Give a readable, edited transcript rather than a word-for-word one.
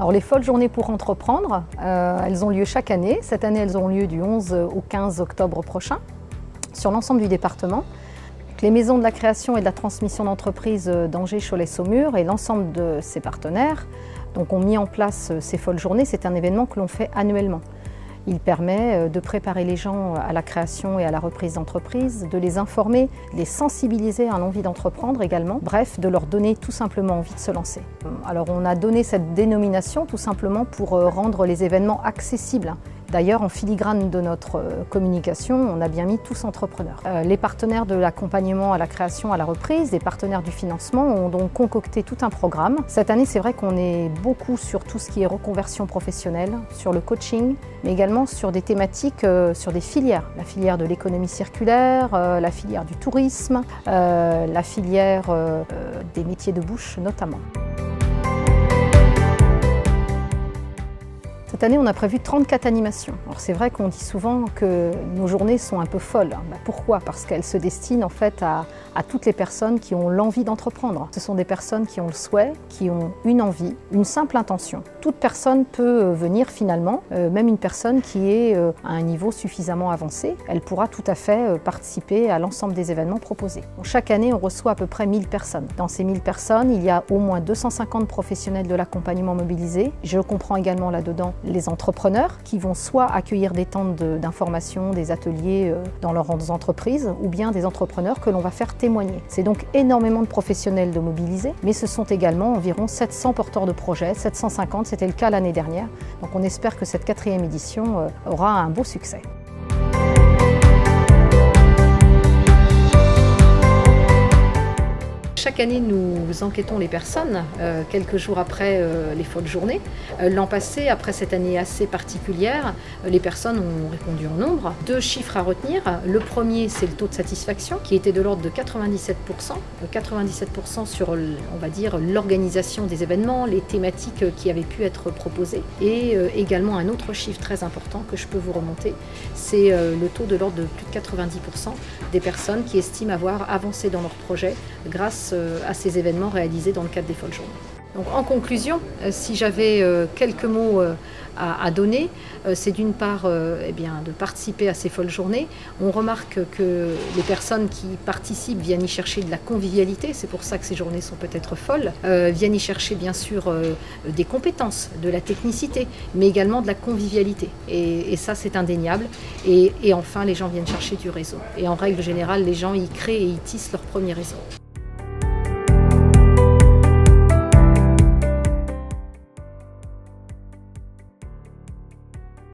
Alors les folles journées pour entreprendre, elles ont lieu chaque année. Cette année, elles ont lieu du 11 au 15 octobre prochain sur l'ensemble du département. Les maisons de la création et de la transmission d'entreprises d'Angers, Cholet, Saumur et l'ensemble de ses partenaires ont mis en place ces folles journées. C'est un événement que l'on fait annuellement. Il permet de préparer les gens à la création et à la reprise d'entreprise, de les informer, de les sensibiliser à l'envie d'entreprendre également, bref, de leur donner tout simplement envie de se lancer. Alors on a donné cette dénomination tout simplement pour rendre les événements accessibles. D'ailleurs, en filigrane de notre communication, on a bien mis tous entrepreneurs. Les partenaires de l'accompagnement à la création, à la reprise, les partenaires du financement ont donc concocté tout un programme. Cette année, c'est vrai qu'on est beaucoup sur tout ce qui est reconversion professionnelle, sur le coaching, mais également sur des thématiques, sur des filières. La filière de l'économie circulaire, la filière du tourisme, la filière des métiers de bouche notamment. Cette année, on a prévu 34 animations. Alors c'est vrai qu'on dit souvent que nos journées sont un peu folles. Pourquoi? Parce qu'elles se destinent en fait à toutes les personnes qui ont l'envie d'entreprendre. Ce sont des personnes qui ont le souhait, qui ont une envie, une simple intention. Toute personne peut venir finalement, même une personne qui est à un niveau suffisamment avancé, elle pourra tout à fait participer à l'ensemble des événements proposés. Chaque année, on reçoit à peu près 1000 personnes. Dans ces 1000 personnes, il y a au moins 250 professionnels de l'accompagnement mobilisés. Je comprends également là-dedans les entrepreneurs qui vont soit accueillir des temps d'information, des ateliers dans leurs entreprises, ou bien des entrepreneurs que l'on va faire témoigner. C'est donc énormément de professionnels de mobiliser, mais ce sont également environ 700 porteurs de projets, 750, c'était le cas l'année dernière. Donc on espère que cette 4e édition aura un beau succès. Chaque année, nous enquêtons les personnes quelques jours après les folles journées. L'an passé, après cette année assez particulière, les personnes ont répondu en nombre. 2 chiffres à retenir. Le premier, c'est le taux de satisfaction qui était de l'ordre de 97%. 97% sur, on va dire, l'organisation des événements, les thématiques qui avaient pu être proposées. Et également un autre chiffre très important que je peux vous remonter, c'est le taux de l'ordre de plus de 90% des personnes qui estiment avoir avancé dans leur projet grâce à ces événements réalisés dans le cadre des folles journées. Donc, en conclusion, si j'avais quelques mots à donner, c'est d'une part de participer à ces folles journées. On remarque que les personnes qui participent viennent y chercher de la convivialité, c'est pour ça que ces journées sont peut-être folles, viennent y chercher bien sûr des compétences, de la technicité, mais également de la convivialité. Et ça, c'est indéniable. Et enfin, les gens viennent chercher du réseau. Et en règle générale, les gens y créent et y tissent leur premier réseau.